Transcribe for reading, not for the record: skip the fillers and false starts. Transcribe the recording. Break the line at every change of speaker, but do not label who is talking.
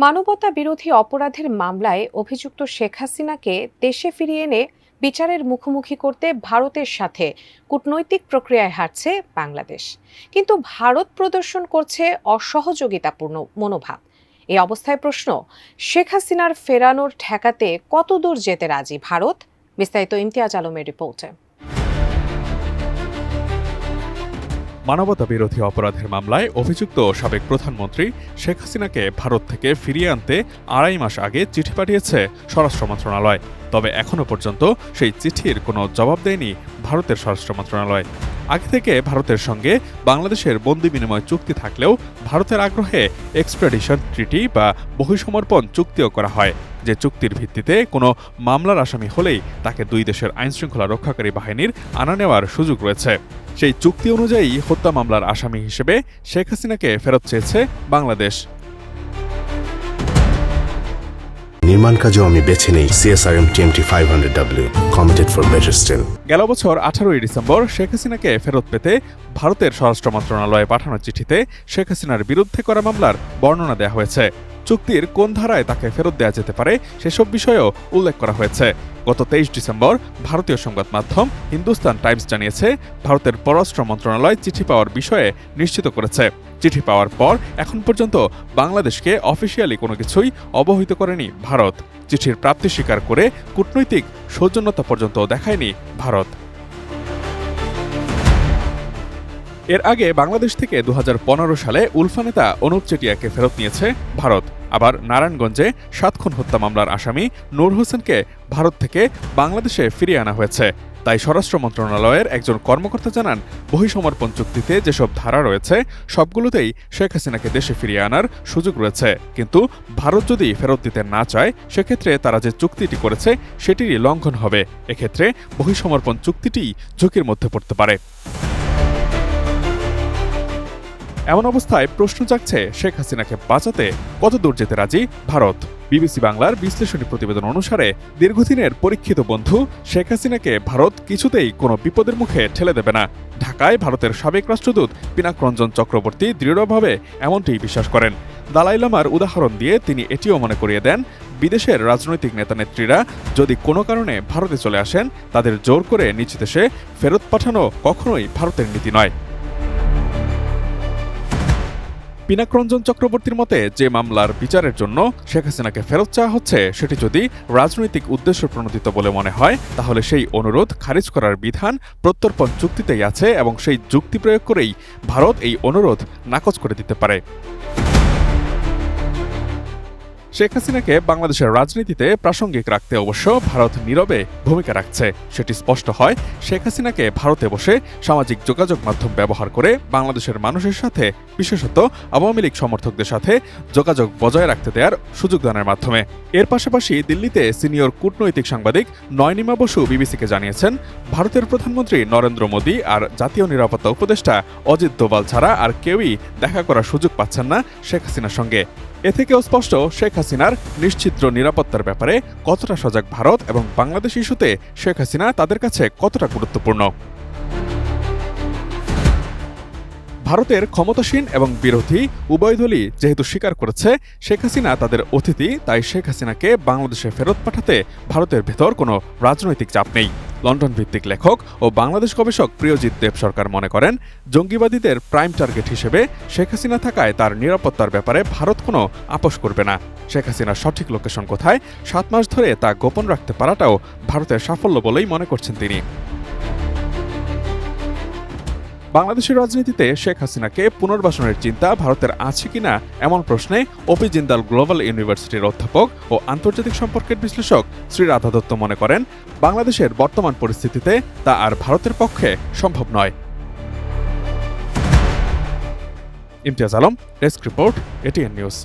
মানবতা বিরোধী অপরাধের মামলায় অভিযুক্ত শেখ হাসিনাকে দেশে ফিরিয়ে এনে বিচারের মুখোমুখি করতে ভারতের সাথে কূটনৈতিক প্রক্রিয়ায় হাঁটছে বাংলাদেশ। কিন্তু ভারত প্রদর্শন করছে অসহযোগিতাপূর্ণ মনোভাব। এই অবস্থায় প্রশ্ন, শেখ হাসিনার ফেরানোর ঠেকাতে কতদূর যেতে রাজি ভারত? বিস্তারিত ইমতিয়াজ আলমের রিপোর্টে।
মানবতা বিরোধী অপরাধের মামলায় অভিযুক্ত সাবেক প্রধানমন্ত্রী শেখ হাসিনাকে ভারত থেকে ফিরিয়ে আনতে ২.৫ মাস আগে চিঠি পাঠিয়েছে স্বরাষ্ট্র মন্ত্রণালয়। তবে এখনও পর্যন্ত সেই চিঠির কোনো জবাব দেয়নি ভারতের স্বরাষ্ট্র মন্ত্রণালয়। আগে থেকে ভারতের সঙ্গে বাংলাদেশের বন্দি বিনিময় চুক্তি থাকলেও ভারতের আগ্রহে এক্সট্রাডিশন ট্রিটি বা বহিঃসমর্পণ চুক্তিও করা হয়, যে চুক্তির ভিত্তিতে কোনো মামলার আসামি হলেই তাকে দুই দেশের আইনশৃঙ্খলা রক্ষাকারী বাহিনীর আনা নেওয়ার সুযোগ রয়েছে। সেই চুক্তি অনুযায়ী হত্যা মামলার আসামি হিসেবে শেখ হাসিনাকে ফেরত চেয়েছে বাংলাদেশ।
নির্মাণ কাজেও আমি বেছে নেই CSRM TMT 500W, committed for better still।
গেল বছর 18ই ডিসেম্বর শেখ হাসিনাকে ফেরত পেতে ভারতের স্বরাষ্ট্র মন্ত্রণালয়ে পাঠানো চিঠিতে শেখ হাসিনার বিরুদ্ধে করা মামলার বর্ণনা দেওয়া হয়েছে। চুক্তির কোন ধারায় তাকে ফেরত দেওয়া যেতে পারে সেসব বিষয়েও উল্লেখ করা হয়েছে। গত 23 ডিসেম্বর ভারতীয় সংবাদ মাধ্যম হিন্দুস্তান টাইমস জানিয়েছে, ভারতের পররাষ্ট্র মন্ত্রণালয় চিঠি পাওয়ার বিষয়ে নিশ্চিত করেছে। চিঠি পাওয়ার পর এখন পর্যন্ত বাংলাদেশকে অফিসিয়ালি কোনো কিছুই অবহিত করেনি ভারত। চিঠির প্রাপ্তি স্বীকার করে কূটনৈতিক সৌজন্যতা পর্যন্ত দেখায়নি ভারত। এর আগে বাংলাদেশ থেকে 2015 সালে উলফা নেতা অনুপ চেটিয়াকে ফেরত নিয়েছে ভারত। আবার নারায়ণগঞ্জে 7 খুন হত্যা মামলার আসামি নূর হোসেনকে ভারত থেকে বাংলাদেশে ফিরিয়ে আনা হয়েছে। তাই স্বরাষ্ট্র মন্ত্রণালয়ের একজন কর্মকর্তা জানান, বহিঃসমর্পণ চুক্তিতে যেসব ধারা রয়েছে সবগুলোতেই শেখ হাসিনাকে দেশে ফিরিয়ে আনার সুযোগ রয়েছে। কিন্তু ভারত যদি ফেরত দিতে না চায়, সেক্ষেত্রে তারা যে চুক্তিটি করেছে সেটিরই লঙ্ঘন হবে। এক্ষেত্রে বহিঃসমর্পণ চুক্তিটিই ঝুঁকির মধ্যে পড়তে পারে। এমন অবস্থায় প্রশ্ন জাগছে, শেখ হাসিনাকে বাঁচাতে কত দূর যেতে রাজি ভারত? বিবিসি বাংলার বিশ্লেষণী প্রতিবেদন অনুসারে দীর্ঘদিনের পরীক্ষিত বন্ধু শেখ হাসিনাকে ভারত কিছুতেই কোনো বিপদের মুখে ঠেলে দেবে না। ঢাকায় ভারতের সাবেক রাষ্ট্রদূত পিনাকরঞ্জন চক্রবর্তী দৃঢ়ভাবে এমনটিই বিশ্বাস করেন। দালাই লামার উদাহরণ দিয়ে তিনি এটিও মনে করিয়ে দেন, বিদেশের রাজনৈতিক নেতানেত্রীরা যদি কোনো কারণে ভারতে চলে আসেন, তাদের জোর করে নিজ দেশে ফেরত পাঠানো কখনোই ভারতের নীতি নয়। পিনাকরঞ্জন চক্রবর্তীর মতে, যে মামলার বিচারের জন্য শেখ হাসিনাকে ফেরত চাওয়া হচ্ছে সেটি যদি রাজনৈতিক উদ্দেশ্য প্রণোদিত বলে মনে হয়, তাহলে সেই অনুরোধ খারিজ করার বিধান প্রত্যর্পণ চুক্তিতেই আছে এবং সেই যুক্তি প্রয়োগ করেই ভারত এই অনুরোধ নাকচ করে দিতে পারে। শেখ হাসিনাকে বাংলাদেশের রাজনীতিতে প্রাসঙ্গিক রাখতে অবশ্য ভারত নীরবে ভূমিকা রাখছে। সেটি স্পষ্ট হয় শেখ হাসিনাকে ভারতে বসে সামাজিক যোগাযোগ মাধ্যম ব্যবহার করে বাংলাদেশের মানুষের সাথে, বিশেষত আওয়ামী লীগ সমর্থকদের সাথে যোগাযোগ বজায় রাখতে দেওয়ার সুযোগ দানের মাধ্যমে। এর পাশাপাশি দিল্লিতে সিনিয়র কূটনৈতিক সাংবাদিক নয়নিমা বসু বিবিসিকে জানিয়েছেন, ভারতের প্রধানমন্ত্রী নরেন্দ্র মোদী আর জাতীয় নিরাপত্তা উপদেষ্টা অজিত দোভাল ছাড়া আর কেউই দেখা করার সুযোগ পাচ্ছেন না শেখ হাসিনার সঙ্গে। এ থেকেও স্পষ্ট শেখ হাসিনার নিশ্চিদ্র নিরাপত্তার ব্যাপারে কতটা সজাগ ভারত এবং বাংলাদেশ ইস্যুতে শেখ হাসিনা তাদের কাছে কতটা গুরুত্বপূর্ণ। ভারতের ক্ষমতাসীন এবং বিরোধী উভয় দলই যেহেতু স্বীকার করেছে শেখ হাসিনা তাদের অতিথি, তাই শেখ হাসিনাকে বাংলাদেশে ফেরত পাঠাতে ভারতের ভেতর কোনো রাজনৈতিক চাপ নেই। লন্ডন ভিত্তিক লেখক ও বাংলাদেশ গবেষক প্রিয়জিৎ দেব সরকার মনে করেন, জঙ্গিবাদীদের প্রাইম টার্গেট হিসেবে শেখ হাসিনা থাকায় তার নিরাপত্তার ব্যাপারে ভারত কোনো আপোষ করবে না। শেখ হাসিনার সঠিক লোকেশন কোথায় 7 মাস ধরে তা গোপন রাখতে পারাটাও ভারতের সাফল্য বলেই মনে করছেন তিনি। বাংলাদেশের রাজনীতিতে শেখ হাসিনাকে পুনর্বাসনের চিন্তা ভারতের আছে কিনা এমন প্রশ্নে ওপি জিন্দাল গ্লোবাল ইউনিভার্সিটির অধ্যাপক ও আন্তর্জাতিক সম্পর্কের বিশ্লেষক শ্রী রাধা দত্ত মনে করেন, বাংলাদেশের বর্তমান পরিস্থিতিতে তা আর ভারতের পক্ষে সম্ভব নয়। Imtiaz Alam, desk report, ATN news.